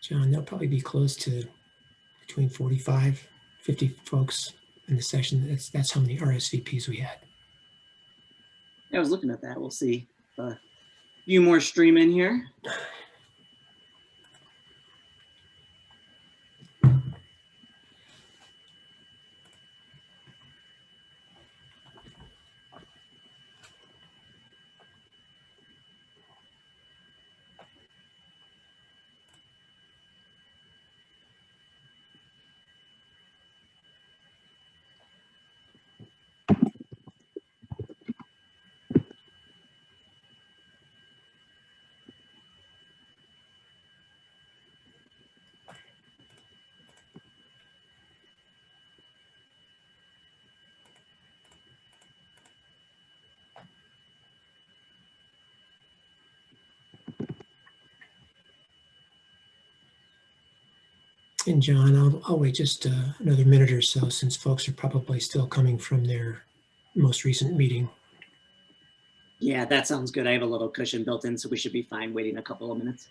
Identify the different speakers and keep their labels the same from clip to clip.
Speaker 1: John, there'll probably be close to between 45, 50 folks in the session. That's how many RSVPs we had.
Speaker 2: I was looking at that. We'll see. A few more stream in here.
Speaker 1: And John, I'll wait just another minute or so since folks are probably still coming from their most recent meeting.
Speaker 2: Yeah, that sounds good. I have a little cushion built in, so we should be fine waiting a couple of minutes.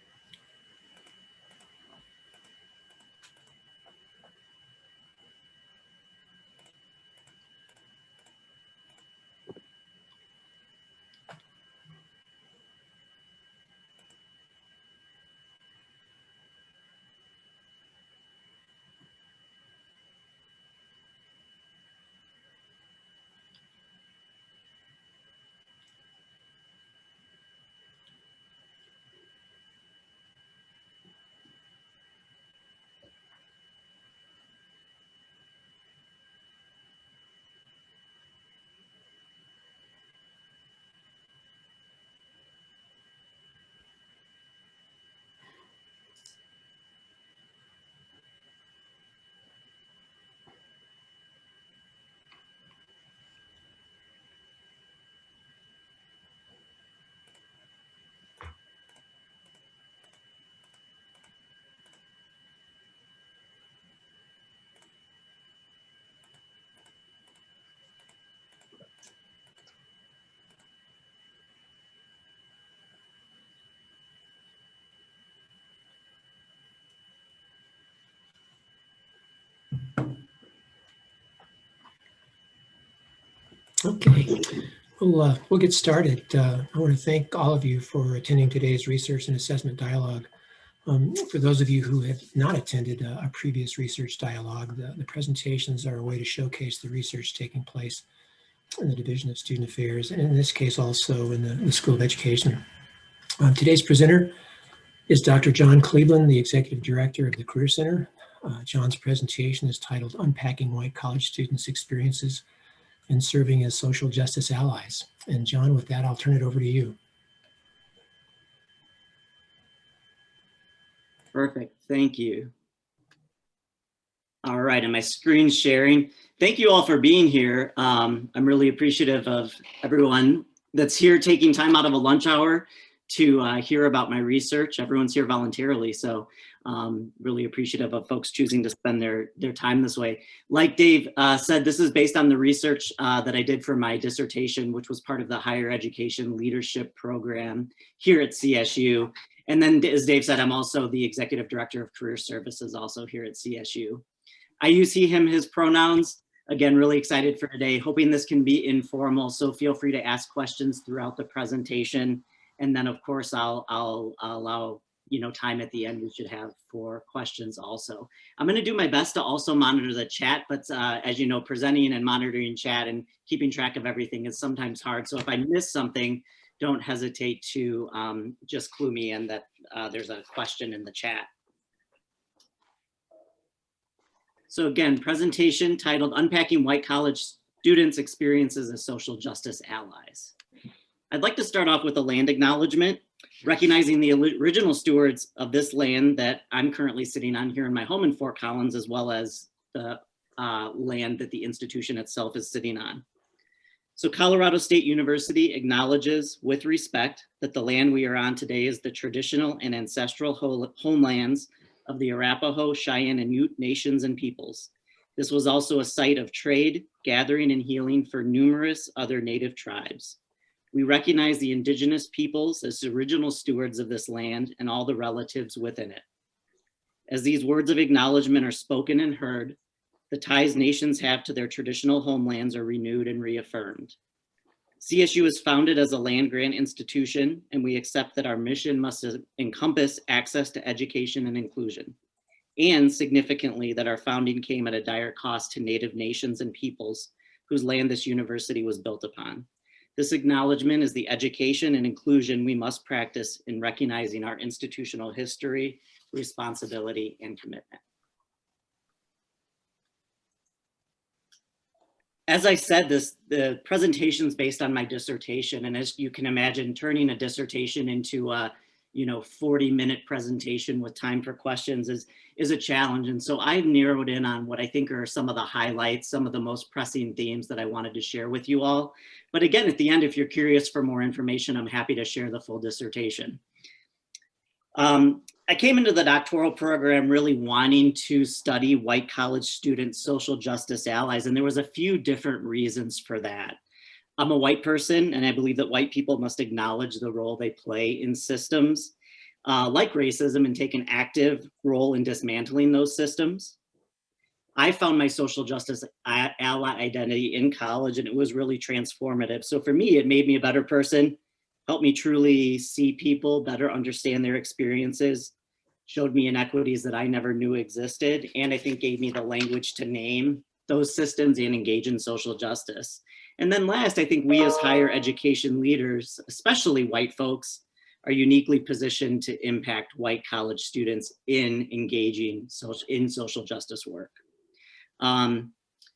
Speaker 1: Okay, we'll get started. I want to thank all of you for attending today's Research and Assessment Dialogue. For those of you who have not attended a previous research dialogue, the presentations are a way to showcase the research taking place in the Division of Student Affairs, and in this case also in the School of Education. Today's presenter is Dr. John Cleveland, the Executive Director of the Career Center. John's presentation is titled Unpacking White College Students' Experiences in Serving as Social Justice Allies. And John, with that, I'll turn it over to you.
Speaker 2: Perfect, thank you. All right, and my screen sharing. Thank you all for being here. I'm really appreciative of everyone that's here taking time out of a lunch hour to hear about my research. Everyone's here voluntarily, so really appreciative of folks choosing to spend their time this way. Like Dave said, this is based on the research that I did for my dissertation, which was part of the Higher Education Leadership Program here at CSU. And then, as Dave said, I'm also the Executive Director of Career Services also here at CSU. I use he, him, his pronouns. Again, really excited for today, hoping this can be informal, so feel free to ask questions throughout the presentation. And then, of course, I'll allow time at the end we should have for questions also. I'm going to do my best to also monitor the chat, but as you know, presenting and monitoring chat and keeping track of everything is sometimes hard. So if I miss something, don't hesitate to just clue me in that there's a question in the chat. So again, presentation titled Unpacking White College Students' Experiences as Social Justice Allies. I'd like to start off with a land acknowledgement, recognizing the original stewards of this land that I'm currently sitting on here in my home in Fort Collins, as well as the land that the institution itself is sitting on. So Colorado State University acknowledges with respect that the land we are on today is the traditional and ancestral homelands of the Arapaho, Cheyenne, and Ute nations and peoples. This was also a site of trade, gathering, and healing for numerous other native tribes. We recognize the indigenous peoples as the original stewards of this land and all the relatives within it. As these words of acknowledgement are spoken and heard, the ties nations have to their traditional homelands are renewed and reaffirmed. CSU is founded as a land-grant institution, and we accept that our mission must encompass access to education and inclusion, and significantly that our founding came at a dire cost to Native nations and peoples whose land this university was built upon. This acknowledgement is the education and inclusion we must practice in recognizing our institutional history, responsibility, and commitment. As I said, the presentation is based on my dissertation, and as you can imagine, turning a dissertation into a 40-minute presentation with time for questions is a challenge. And so I've narrowed in on what I think are some of the highlights, some of the most pressing themes that I wanted to share with you all. But again, at the end, if you're curious for more information, I'm happy to share the full dissertation. I came into the doctoral program really wanting to study white college students' social justice allies, and there was a few different reasons for that. I'm a white person, and I believe that white people must acknowledge the role they play in systems like racism and take an active role in dismantling those systems. I found my social justice ally identity in college, and it was really transformative. So for me, it made me a better person, helped me truly see people, better understand their experiences, showed me inequities that I never knew existed, and I think gave me the language to name those systems and engage in social justice. And then last, I think we as higher education leaders, especially white folks, are uniquely positioned to impact white college students in engaging in social justice work.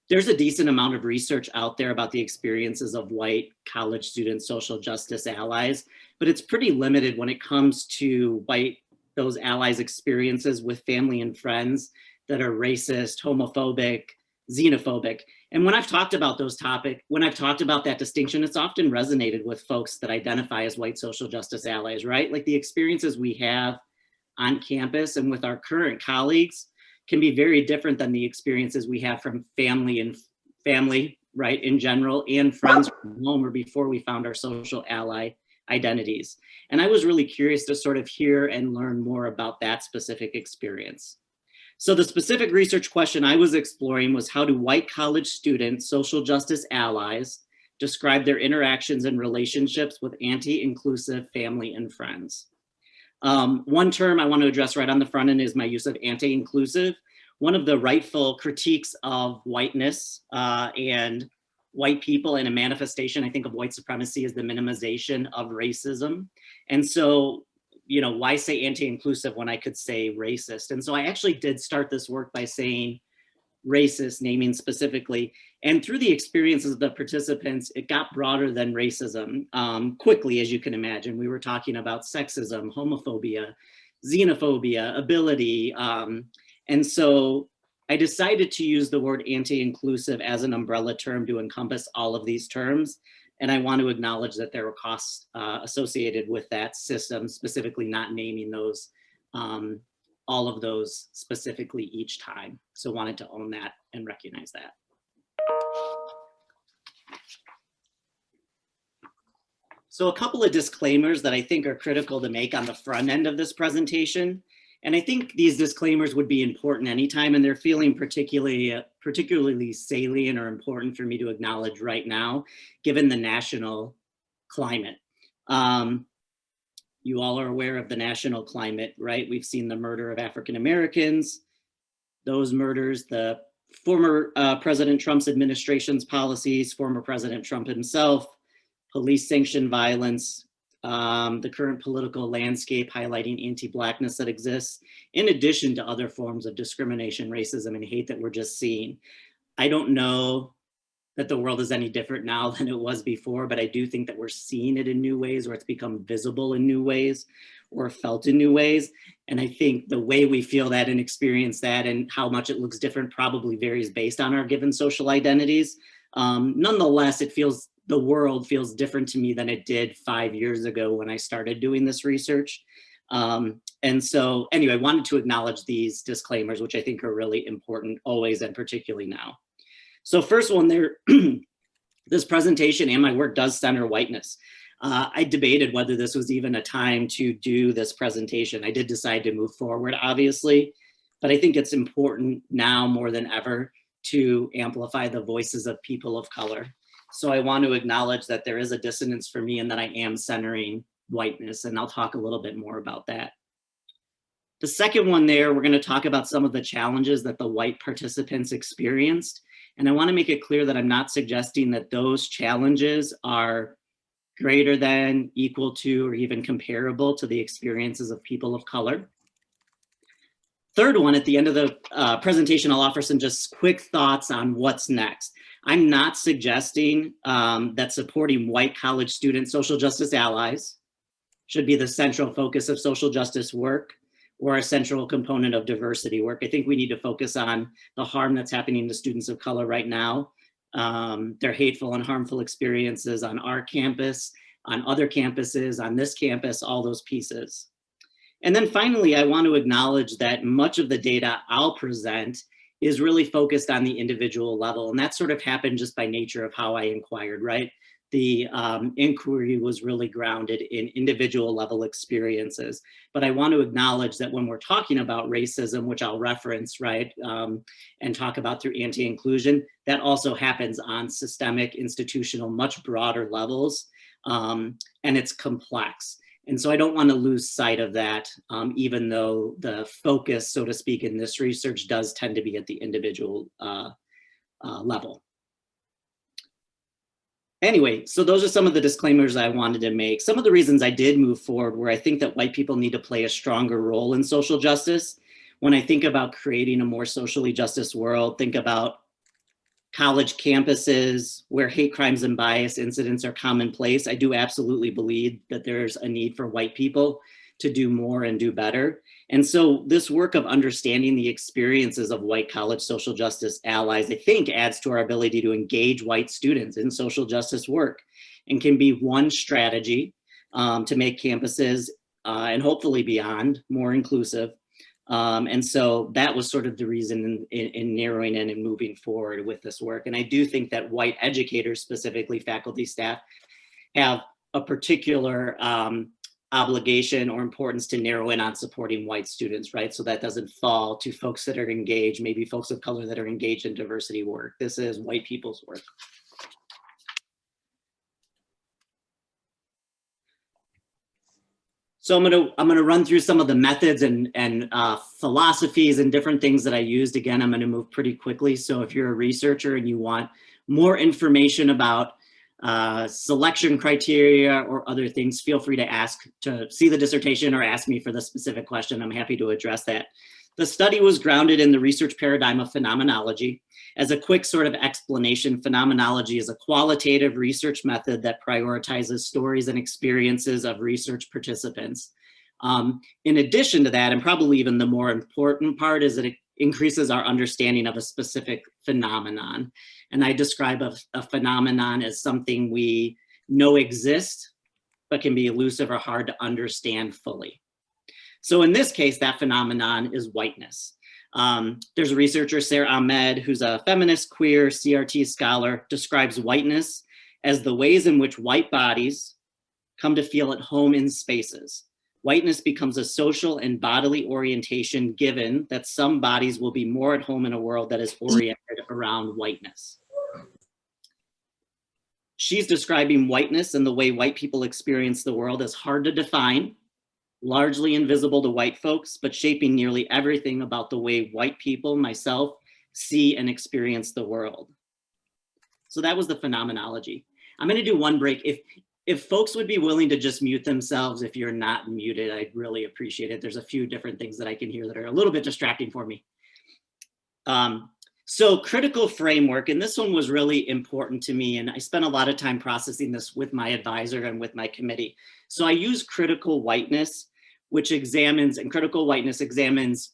Speaker 2: There's a decent amount of research out there about the experiences of white college students, social justice allies, but it's pretty limited when it comes to those allies' experiences with family and friends that are racist, homophobic, xenophobic. And when I've talked about that distinction, it's often resonated with folks that identify as white social justice allies, right? Like the experiences we have on campus and with our current colleagues can be very different than the experiences we have from family, right, in general, and friends from home or before we found our social ally identities. And I was really curious to sort of hear and learn more about that specific experience. So the specific research question I was exploring was, how do white college students, social justice allies, describe their interactions and relationships with anti-inclusive family and friends? One term I want to address right on the front end is my use of anti-inclusive. One of the rightful critiques of whiteness and white people, and a manifestation, I think, of white supremacy is the minimization of racism. And so, why say anti-inclusive when I could say racist? And so I actually did start this work by saying racist, naming specifically. And through the experiences of the participants, it got broader than racism quickly, as you can imagine. We were talking about sexism, homophobia, xenophobia, ability. And so I decided to use the word anti-inclusive as an umbrella term to encompass all of these terms. And I want to acknowledge that there were costs associated with that system, specifically not naming those, all of those specifically each time. So wanted to own that and recognize that. So a couple of disclaimers that I think are critical to make on the front end of this presentation. And I think these disclaimers would be important anytime, and they're feeling particularly salient or important for me to acknowledge right now, given the national climate. You all are aware of the national climate, right? We've seen the murder of African Americans, those murders, the former President Trump's administration's policies, former President Trump himself, police sanctioned violence, the current political landscape highlighting anti-Blackness that exists, in addition to other forms of discrimination, racism, and hate that we're just seeing. I don't know that the world is any different now than it was before, but I do think that we're seeing it in new ways, or it's become visible in new ways, or felt in new ways. And I think the way we feel that and experience that and how much it looks different probably varies based on our given social identities. Nonetheless, the world feels different to me than it did 5 years ago when I started doing this research. And so anyway, I wanted to acknowledge these disclaimers, which I think are really important always and particularly now. So first one there, this presentation and my work does center whiteness. I debated whether this was even a time to do this presentation. I did decide to move forward, obviously. but I think it's important now more than ever to amplify the voices of people of color. So I want to acknowledge that there is a dissonance for me and that I am centering whiteness, and I'll talk a little bit more about that. The second one there, we're going to talk about some of the challenges that the white participants experienced. And I want to make it clear that I'm not suggesting that those challenges are greater than, equal to, or even comparable to the experiences of people of color. Third one, at the end of the presentation, I'll offer some just quick thoughts on what's next. I'm not suggesting that supporting white college student social justice allies should be the central focus of social justice work or a central component of diversity work. I think we need to focus on the harm that's happening to students of color right now, their hateful and harmful experiences on our campus, on other campuses, on this campus, all those pieces. And then finally, I want to acknowledge that much of the data I'll present is really focused on the individual level. And that sort of happened just by nature of how I inquired, right? The inquiry was really grounded in individual level experiences. But I want to acknowledge that when we're talking about racism, which I'll reference, right, and talk about through anti-inclusion, that also happens on systemic, institutional, much broader levels, and it's complex. And so I don't want to lose sight of that, even though the focus, so to speak, in this research does tend to be at the individual level. Anyway, so those are some of the disclaimers I wanted to make. Some of the reasons I did move forward where I think that white people need to play a stronger role in social justice. When I think about creating a more socially justice world, think about college campuses where hate crimes and bias incidents are commonplace. I do absolutely believe that there's a need for white people to do more and do better. And so this work of understanding the experiences of white college social justice allies, I think adds to our ability to engage white students in social justice work and can be one strategy to make campuses and hopefully beyond more inclusive. And so that was sort of the reason in narrowing in and moving forward with this work. And I do think that white educators, specifically faculty, staff, have a particular obligation or importance to narrow in on supporting white students, right? So that doesn't fall to folks that are engaged, maybe folks of color that are engaged in diversity work. This is white people's work. So I'm gonna run through some of the methods and philosophies and different things that I used. Again, I'm gonna move pretty quickly. So if you're a researcher and you want more information about selection criteria or other things, feel free to see the dissertation or ask me for the specific question. I'm happy to address that. The study was grounded in the research paradigm of phenomenology. As a quick sort of explanation, phenomenology is a qualitative research method that prioritizes stories and experiences of research participants. In addition to that, and probably even the more important part, is that it increases our understanding of a specific phenomenon. And I describe a phenomenon as something we know exists, but can be elusive or hard to understand fully. So in this case, that phenomenon is whiteness. There's a researcher, Sarah Ahmed, who's a feminist, queer, CRT scholar, describes whiteness as the ways in which white bodies come to feel at home in spaces. Whiteness becomes a social and bodily orientation given that some bodies will be more at home in a world that is oriented around whiteness. She's describing whiteness and the way white people experience the world as hard to define, largely invisible to white folks, but shaping nearly everything about the way white people, myself, see and experience the world. So that was the phenomenology. I'm gonna do one break. If folks would be willing to just mute themselves, if you're not muted, I'd really appreciate it. There's a few different things that I can hear that are a little bit distracting for me. So critical framework, and this one was really important to me, and I spent a lot of time processing this with my advisor and with my committee. So I use critical whiteness, which examines, and critical whiteness examines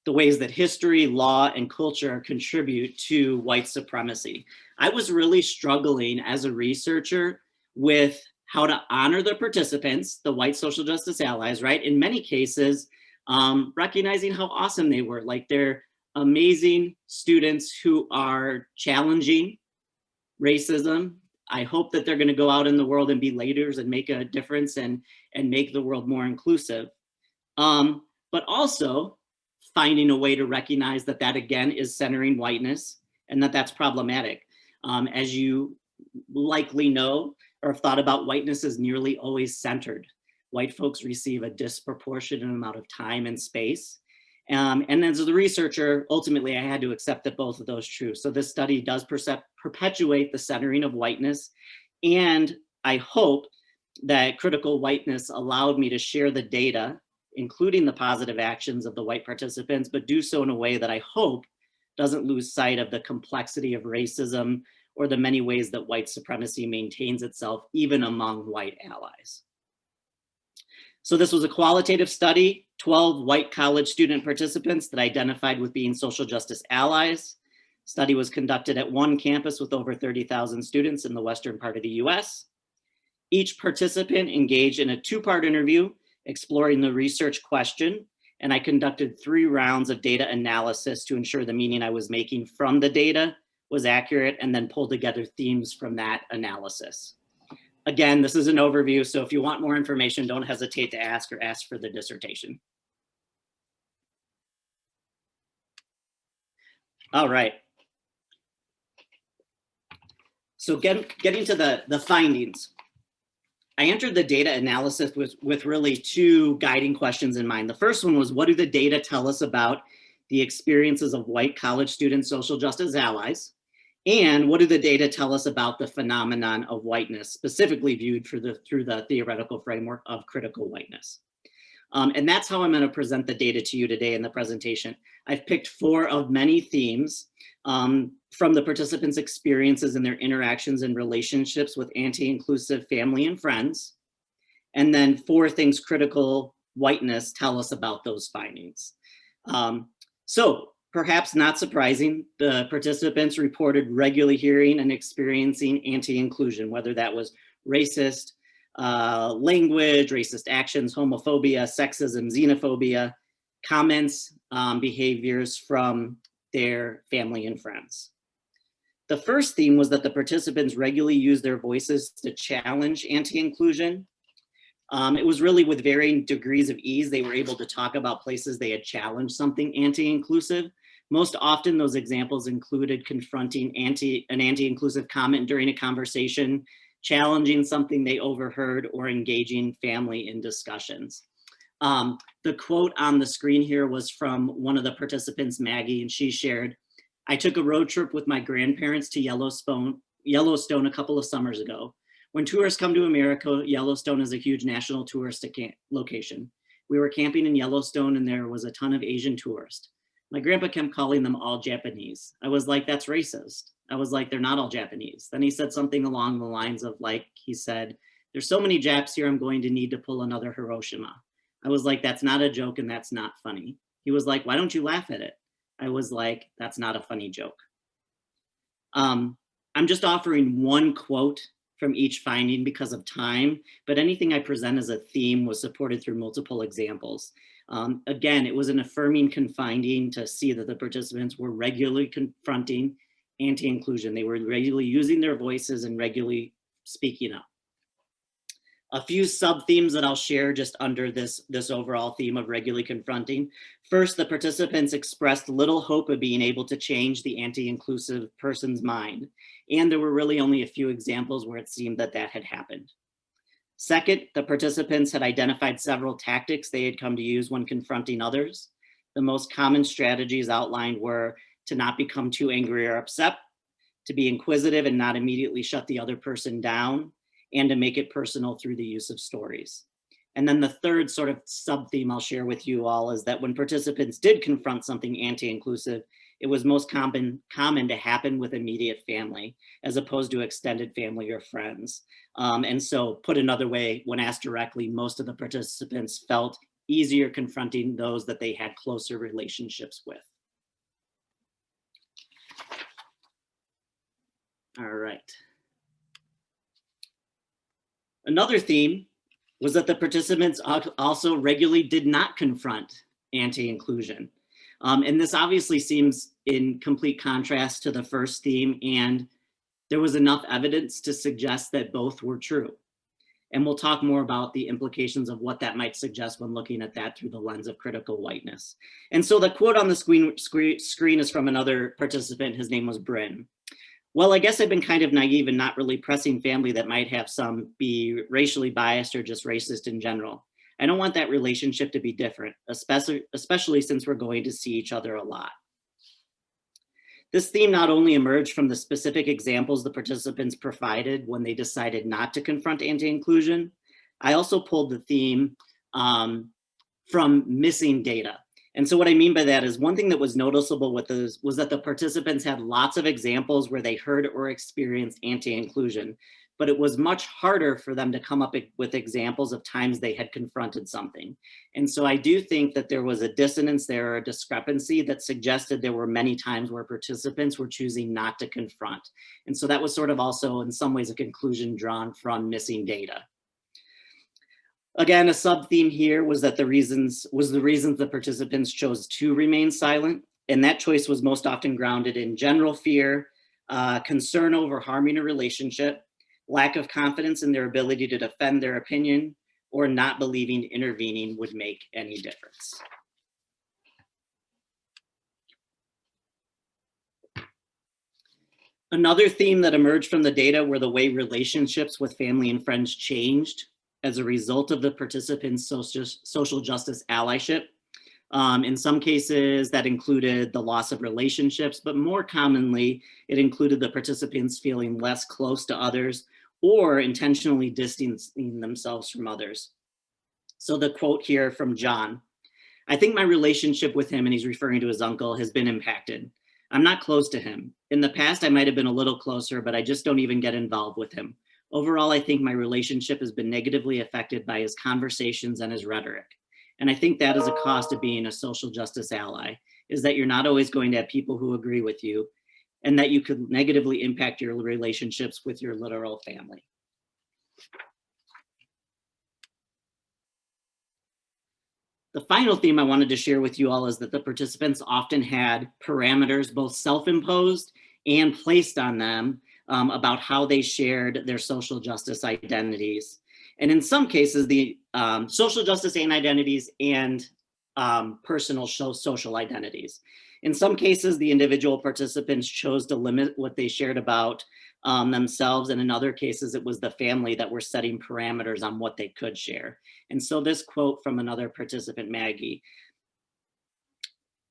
Speaker 2: the ways that history, law, and culture contribute to white supremacy. I was really struggling as a researcher with how to honor the participants, the white social justice allies, right? In many cases, recognizing how awesome they were, like they're amazing students who are challenging racism. I hope that they're going to go out in the world and be leaders and make a difference and make the world more inclusive. But also finding a way to recognize that that again is centering whiteness and that that's problematic. As you likely know or have thought about, whiteness is nearly always centered. White folks receive a disproportionate amount of time and space. And as a researcher, ultimately I had to accept that both of those true. So this study does perpetuate the centering of whiteness. And I hope that critical whiteness allowed me to share the data, including the positive actions of the white participants, but do so in a way that I hope doesn't lose sight of the complexity of racism or the many ways that white supremacy maintains itself even among white allies. So this was a qualitative study, 12 white college student participants that identified with being social justice allies. Study was conducted at one campus with over 30,000 students in the western part of the US. Each participant engaged in a two-part interview exploring the research question, and I conducted 3 rounds of data analysis to ensure the meaning I was making from the data was accurate, and then pulled together themes from that analysis. Again, this is an overview, so if you want more information, don't hesitate to ask or ask for the dissertation. All right. So getting to the findings. I entered the data analysis with really 2 guiding questions in mind. The first one was, what do the data tell us about the experiences of white college student social justice allies? And what do the data tell us about the phenomenon of whiteness, specifically viewed through the theoretical framework of critical whiteness? And that's how I'm going to present the data to you today in the presentation. I've picked 4 of many themes from the participants' experiences and their interactions and relationships with anti-inclusive family and friends. And then 4 things critical whiteness tell us about those findings. So perhaps not surprising, the participants reported regularly hearing and experiencing anti-inclusion, whether that was racist language, racist actions, homophobia, sexism, xenophobia, comments, behaviors from their family and friends. The first theme was that the participants regularly used their voices to challenge anti-inclusion. It was really with varying degrees of ease they were able to talk about places they had challenged something anti-inclusive. Most often those examples included confronting an anti-inclusive comment during a conversation, challenging something they overheard, or engaging family in discussions. The quote on the screen here was from one of the participants, Maggie, and she shared, "I took a road trip with my grandparents to Yellowstone a couple of summers ago. When tourists come to America, Yellowstone is a huge national touristic location. We were camping in Yellowstone and there was a ton of Asian tourists. My grandpa kept calling them all Japanese. I was like, that's racist. I was like, they're not all Japanese. Then he said something along the lines of, like, he said, there's so many Japs here, I'm going to need to pull another Hiroshima. I was like, that's not a joke and that's not funny. He was like, why don't you laugh at it? I was like, that's not a funny joke." I'm just offering one quote from each finding because of time, but anything I present as a theme was supported through multiple examples. Again, it was an affirming finding to see that the participants were regularly confronting anti-inclusion. They were regularly using their voices and regularly speaking up. A few sub-themes that I'll share just under this overall theme of regularly confronting. First, the participants expressed little hope of being able to change the anti-inclusive person's mind. And there were really only a few examples where it seemed that that had happened. Second, the participants had identified several tactics they had come to use when confronting others. The most common strategies outlined were to not become too angry or upset, to be inquisitive and not immediately shut the other person down, and to make it personal through the use of stories. And then the third sort of sub-theme I'll share with you all is that when participants did confront something anti-inclusive, it was most common to happen with immediate family as opposed to extended family or friends. And so put another way, when asked directly, most of the participants felt easier confronting those that they had closer relationships with. All right. Another theme was that the participants also regularly did not confront anti-inclusion. And this obviously seems in complete contrast to the first theme, and there was enough evidence to suggest that both were true. And we'll talk more about the implications of what that might suggest when looking at that through the lens of critical whiteness. And so the quote on the screen is from another participant. His name was Bryn. Well, I guess I've been kind of naive and not really pressing family that might have some be racially biased or just racist in general. I don't want that relationship to be different, especially since we're going to see each other a lot. This theme not only emerged from the specific examples the participants provided when they decided not to confront anti-inclusion, I also pulled the theme from missing data. And so what I mean by that is one thing that was noticeable with this was that the participants had lots of examples where they heard or experienced anti-inclusion, but it was much harder for them to come up with examples of times they had confronted something. And so I do think that there was a dissonance there, or a discrepancy that suggested there were many times where participants were choosing not to confront. And so that was sort of also in some ways a conclusion drawn from missing data. Again, a sub-theme here was that the reasons the participants chose to remain silent. And that choice was most often grounded in general fear, concern over harming a relationship, lack of confidence in their ability to defend their opinion, or not believing intervening would make any difference. Another theme that emerged from the data were the way relationships with family and friends changed as a result of the participants' social justice allyship. In some cases, that included the loss of relationships, but more commonly, it included the participants feeling less close to others or intentionally distancing themselves from others. So the quote here from John, I think my relationship with him, and he's referring to his uncle, has been impacted. I'm not close to him. In the past, I might have been a little closer, but I just don't even get involved with him. Overall, I think my relationship has been negatively affected by his conversations and his rhetoric. And I think that is a cost of being a social justice ally, is that you're not always going to have people who agree with you, and that you could negatively impact your relationships with your literal family. The final theme I wanted to share with you all is that the participants often had parameters, both self-imposed and placed on them, about how they shared their social justice identities. And in some cases, the social justice and identities and personal social identities. In some cases, the individual participants chose to limit what they shared about themselves. And in other cases, it was the family that were setting parameters on what they could share. And so this quote from another participant, Maggie,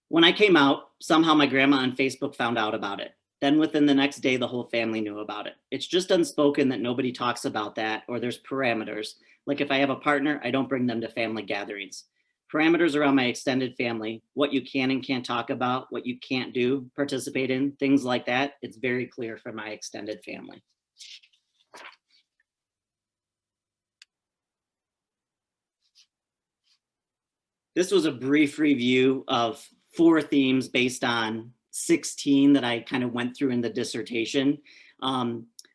Speaker 2: when I came out, somehow my grandma on Facebook found out about it. Then within the next day, the whole family knew about it. It's just unspoken that nobody talks about that, or there's parameters. Like if I have a partner, I don't bring them to family gatherings. Parameters around my extended family, what you can and can't talk about, what you can't do, participate in, things like that. It's very clear for my extended family. This was a brief review of 4 themes based on 16 that I kind of went through in the dissertation.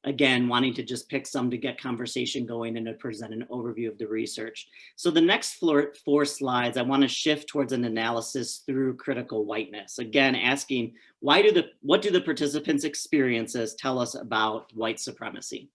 Speaker 2: Again, wanting to just pick some to get conversation going and to present an overview of the research. So the next 4 slides, I want to shift towards an analysis through critical whiteness. Again, asking what do the participants' experiences tell us about white supremacy?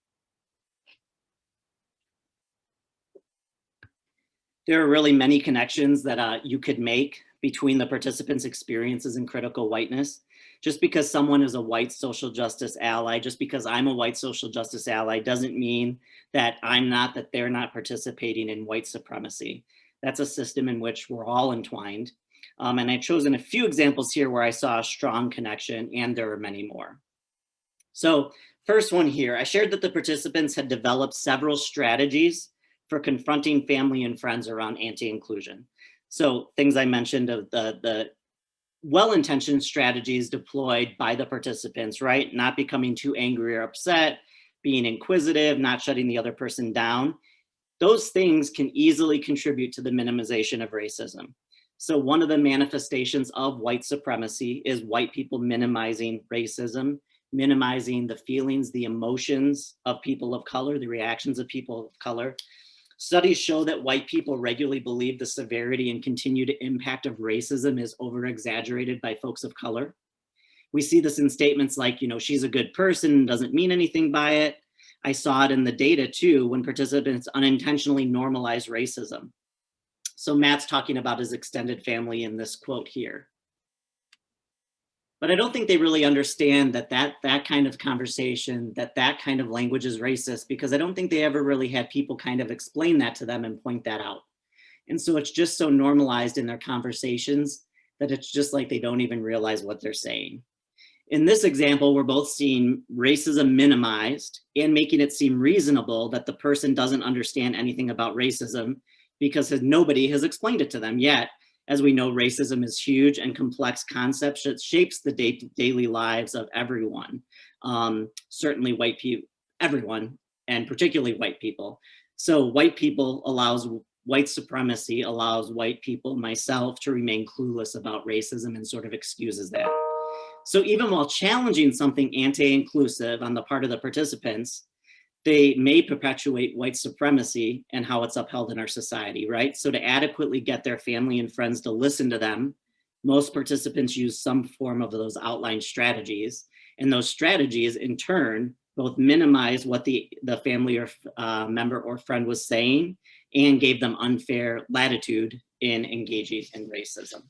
Speaker 2: There are really many connections that you could make between the participants' experiences in critical whiteness. Just because someone is a white social justice ally, just because I'm a white social justice ally, doesn't mean that that they're not participating in white supremacy. That's a system in which we're all entwined. And I've chosen a few examples here where I saw a strong connection, and there are many more. So first one here, I shared that the participants had developed several strategies for confronting family and friends around anti-inclusion. So things I mentioned of the well-intentioned strategies deployed by the participants, right? Not becoming too angry or upset, being inquisitive, not shutting the other person down. Those things can easily contribute to the minimization of racism. So one of the manifestations of white supremacy is white people minimizing racism, minimizing the feelings, the emotions of people of color, the reactions of people of color. Studies show that white people regularly believe the severity and continued impact of racism is over-exaggerated by folks of color. We see this in statements like, she's a good person, doesn't mean anything by it. I saw it in the data too when participants unintentionally normalize racism. So Matt's talking about his extended family in this quote here. But I don't think they really understand that kind of conversation, that kind of language is racist, because I don't think they ever really had people kind of explain that to them and point that out. And so it's just so normalized in their conversations that it's just like they don't even realize what they're saying. In this example, we're both seeing racism minimized and making it seem reasonable that the person doesn't understand anything about racism because nobody has explained it to them yet. As we know, racism is huge and complex concept that shapes the daily lives of everyone. Certainly white people, everyone, and particularly white people. So white supremacy allows white people, myself, to remain clueless about racism and sort of excuses that. So even while challenging something anti-inclusive on the part of the participants, they may perpetuate white supremacy and how it's upheld in our society, right? So to adequately get their family and friends to listen to them, most participants use some form of those outlined strategies. And those strategies in turn both minimize what the family or member or friend was saying and gave them unfair latitude in engaging in racism.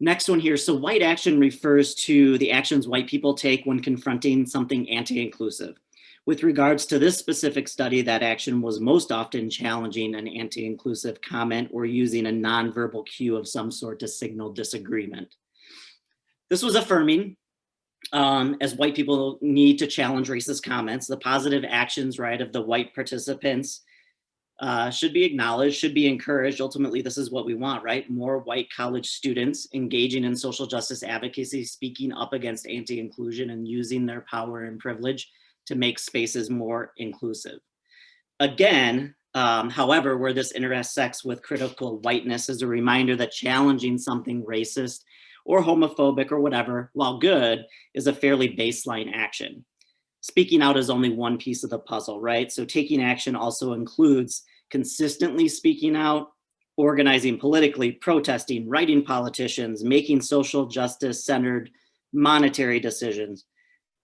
Speaker 2: Next one here. So white action refers to the actions white people take when confronting something anti-inclusive. With regards to this specific study, that action was most often challenging an anti-inclusive comment or using a nonverbal cue of some sort to signal disagreement. This was affirming, as white people need to challenge racist comments. The positive actions, right, of the white participants should be acknowledged, should be encouraged. Ultimately, this is what we want, right? More white college students engaging in social justice advocacy, speaking up against anti-inclusion and using their power and privilege to make spaces more inclusive. Again, however, where this intersects with critical whiteness is a reminder that challenging something racist or homophobic or whatever, while good, is a fairly baseline action. Speaking out is only one piece of the puzzle, right? So taking action also includes consistently speaking out, organizing politically, protesting, writing politicians, making social justice centered monetary decisions,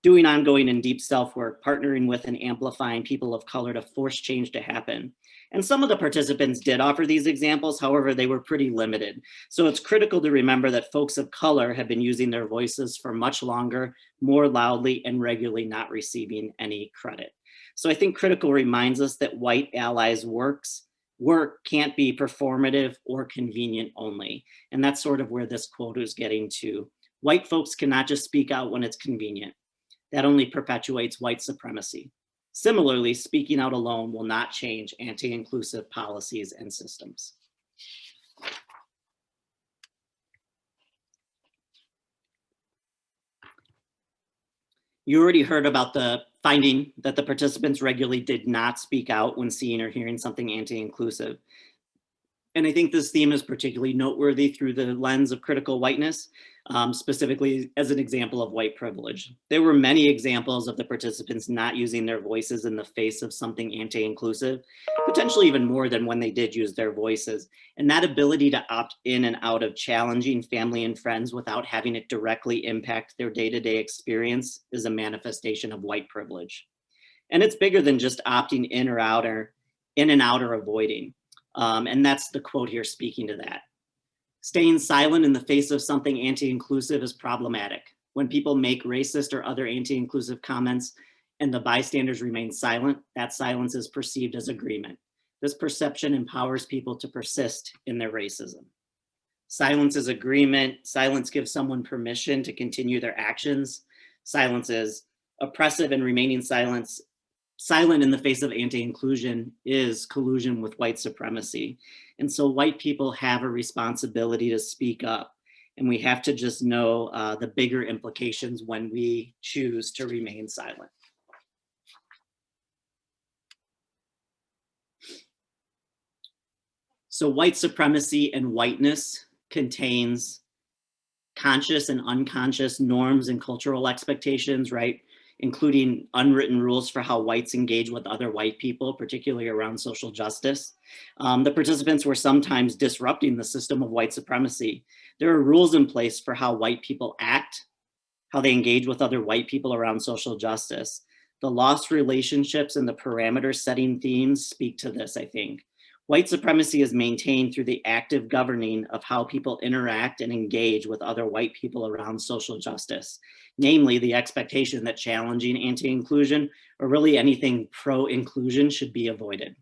Speaker 2: doing ongoing and deep self-work, partnering with and amplifying people of color to force change to happen. And some of the participants did offer these examples, however, they were pretty limited. So it's critical to remember that folks of color have been using their voices for much longer, more loudly and regularly not receiving any credit. So I think critical reminds us that white allies' work can't be performative or convenient only. And that's sort of where this quote is getting to. White folks cannot just speak out when it's convenient. That only perpetuates white supremacy. Similarly, speaking out alone will not change anti-inclusive policies and systems. You already heard about the finding that the participants regularly did not speak out when seeing or hearing something anti-inclusive. And I think this theme is particularly noteworthy through the lens of critical whiteness, specifically as an example of white privilege. There were many examples of the participants not using their voices in the face of something anti-inclusive, potentially even more than when they did use their voices. And that ability to opt in and out of challenging family and friends without having it directly impact their day-to-day experience is a manifestation of white privilege. And it's bigger than just opting in or out or in and out or avoiding. And that's the quote here speaking to that. Staying silent in the face of something anti-inclusive is problematic. When people make racist or other anti-inclusive comments and the bystanders remain silent, that silence is perceived as agreement. This perception empowers people to persist in their racism. Silence is agreement. Silence gives someone permission to continue their actions. Silence is oppressive, and remaining silent in the face of anti-inclusion is collusion with white supremacy. And so white people have a responsibility to speak up, and we have to just know the bigger implications when we choose to remain silent. So white supremacy and whiteness contains conscious and unconscious norms and cultural expectations, right? Including unwritten rules for how whites engage with other white people, particularly around social justice. The participants were sometimes disrupting the system of white supremacy. There are rules in place for how white people act, how they engage with other white people around social justice. The lost relationships and the parameter setting themes speak to this, I think. White supremacy is maintained through the active governing of how people interact and engage with other white people around social justice, namely the expectation that challenging anti-inclusion or really anything pro-inclusion should be avoided.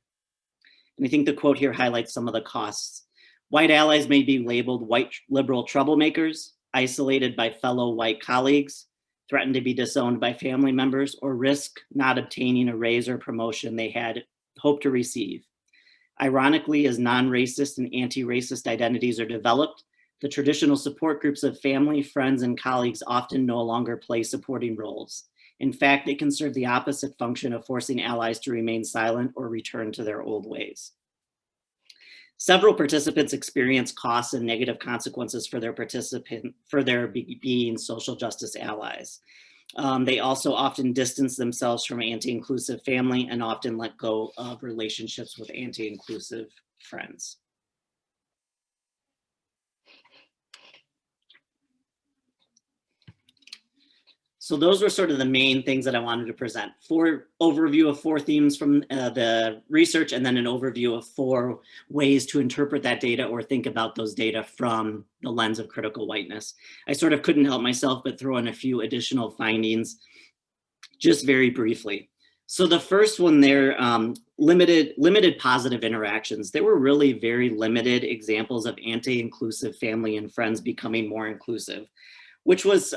Speaker 2: And I think the quote here highlights some of the costs. White allies may be labeled white liberal troublemakers, isolated by fellow white colleagues, threatened to be disowned by family members, or risk not obtaining a raise or promotion they had hoped to receive. Ironically, as non-racist and anti-racist identities are developed, the traditional support groups of family, friends, and colleagues often no longer play supporting roles. In fact, they can serve the opposite function of forcing allies to remain silent or return to their old ways. Several participants experience costs and negative consequences for their being social justice allies. They also often distance themselves from anti-inclusive family and often let go of relationships with anti-inclusive friends. So those were sort of the main things that I wanted to present. Overview of 4 themes from the research, and then an overview of 4 ways to interpret that data or think about those data from the lens of critical whiteness. I sort of couldn't help myself but throw in a few additional findings just very briefly. So the first one there, limited positive interactions. There were really very limited examples of anti-inclusive family and friends becoming more inclusive, which was,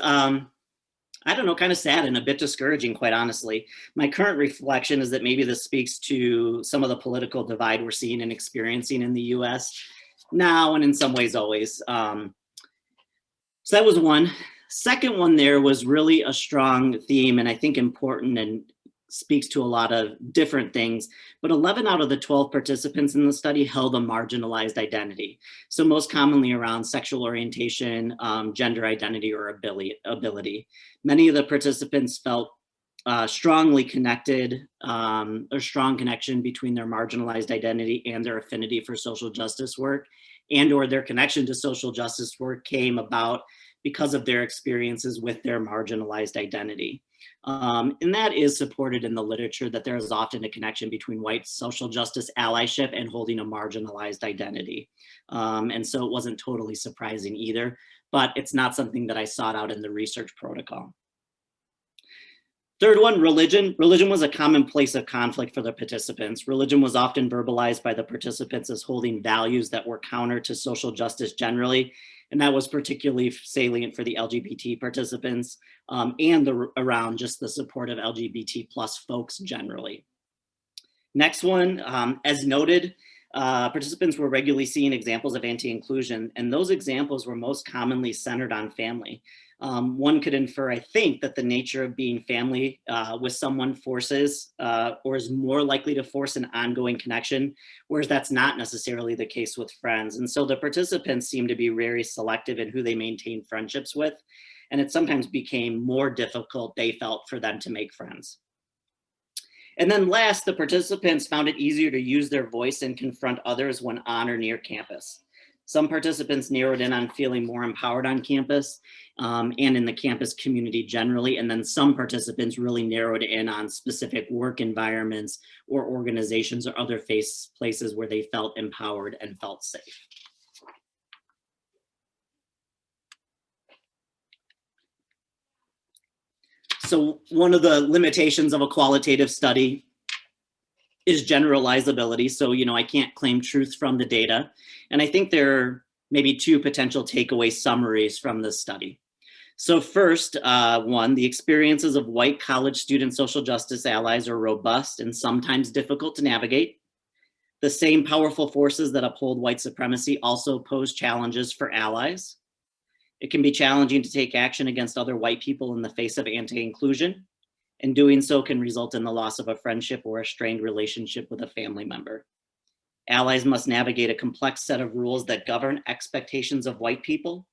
Speaker 2: I don't know, kind of sad and a bit discouraging, quite honestly. My current reflection is that maybe this speaks to some of the political divide we're seeing and experiencing in the US now, and in some ways always. So that was one. Second one there was really a strong theme, and I think important and speaks to a lot of different things, but 11 out of the 12 participants in the study held a marginalized identity. So most commonly around sexual orientation, gender identity, or ability. Many of the participants felt strongly connected, or strong connection between their marginalized identity and their affinity for social justice work, and or their connection to social justice work came about because of their experiences with their marginalized identity. And that is supported in the literature, that there is often a connection between white social justice allyship and holding a marginalized identity. And so it wasn't totally surprising either, but it's not something that I sought out in the research protocol. Third one, religion. Religion was a common place of conflict for the participants. Religion was often verbalized by the participants as holding values that were counter to social justice generally. And that was particularly salient for the LGBT participants, and around just the support of LGBT plus folks generally. Next one, as noted, participants were regularly seeing examples of anti-inclusion, and those examples were most commonly centered on family. One could infer, I think, that the nature of being family with someone forces or is more likely to force an ongoing connection, whereas that's not necessarily the case with friends. And so the participants seem to be very selective in who they maintain friendships with, and it sometimes became more difficult, they felt, for them to make friends. And then last, the participants found it easier to use their voice and confront others when on or near campus. Some participants narrowed in on feeling more empowered on campus and in the campus community generally. And then some participants really narrowed in on specific work environments or organizations or other places where they felt empowered and felt safe. So one of the limitations of a qualitative study is generalizability. So, I can't claim truth from the data. And I think there are maybe 2 potential takeaway summaries from this study. So first, one, the experiences of white college student social justice allies are robust and sometimes difficult to navigate. The same powerful forces that uphold white supremacy also pose challenges for allies. It can be challenging to take action against other white people in the face of anti-inclusion, and doing so can result in the loss of a friendship or a strained relationship with a family member. Allies must navigate a complex set of rules that govern expectations of white people.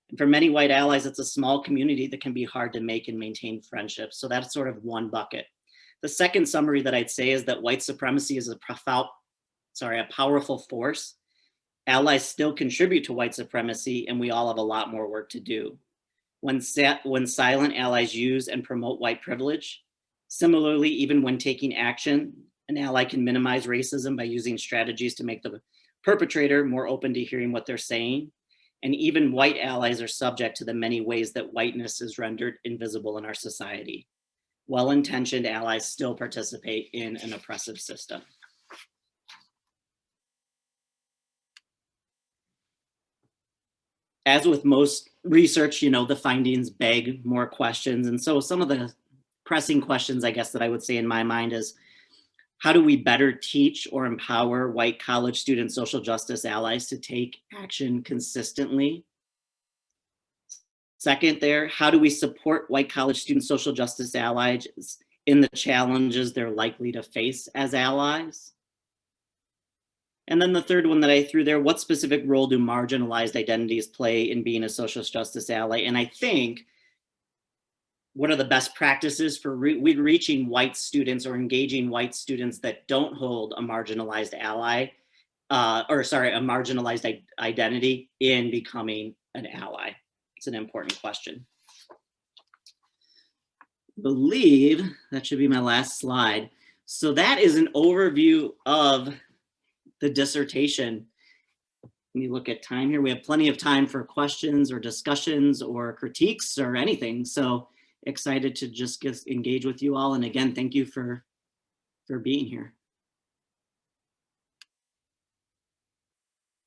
Speaker 2: And for many white allies, it's a small community that can be hard to make and maintain friendships. So that's sort of one bucket. The second summary that I'd say is that white supremacy is a powerful force. Allies still contribute to white supremacy, and we all have a lot more work to do. when silent allies use and promote white privilege. Similarly, even when taking action, an ally can minimize racism by using strategies to make the perpetrator more open to hearing what they're saying. And even white allies are subject to the many ways that whiteness is rendered invisible in our society. Well-intentioned allies still participate in an oppressive system. As with most research, the findings beg more questions. And so some of the pressing questions, I guess, that I would say in my mind is, how do we better teach or empower white college student social justice allies to take action consistently? Second there, how do we support white college student social justice allies in the challenges they're likely to face as allies? And then the third one that I threw there, what specific role do marginalized identities play in being a social justice ally? And I think, what are the best practices for reaching white students or engaging white students that don't hold a marginalized ally, a marginalized identity in becoming an ally? It's an important question. I believe that should be my last slide. So that is an overview of the dissertation. Let me look at time here. We have plenty of time for questions or discussions or critiques or anything. So excited to just engage with you all. And again, thank you for being here.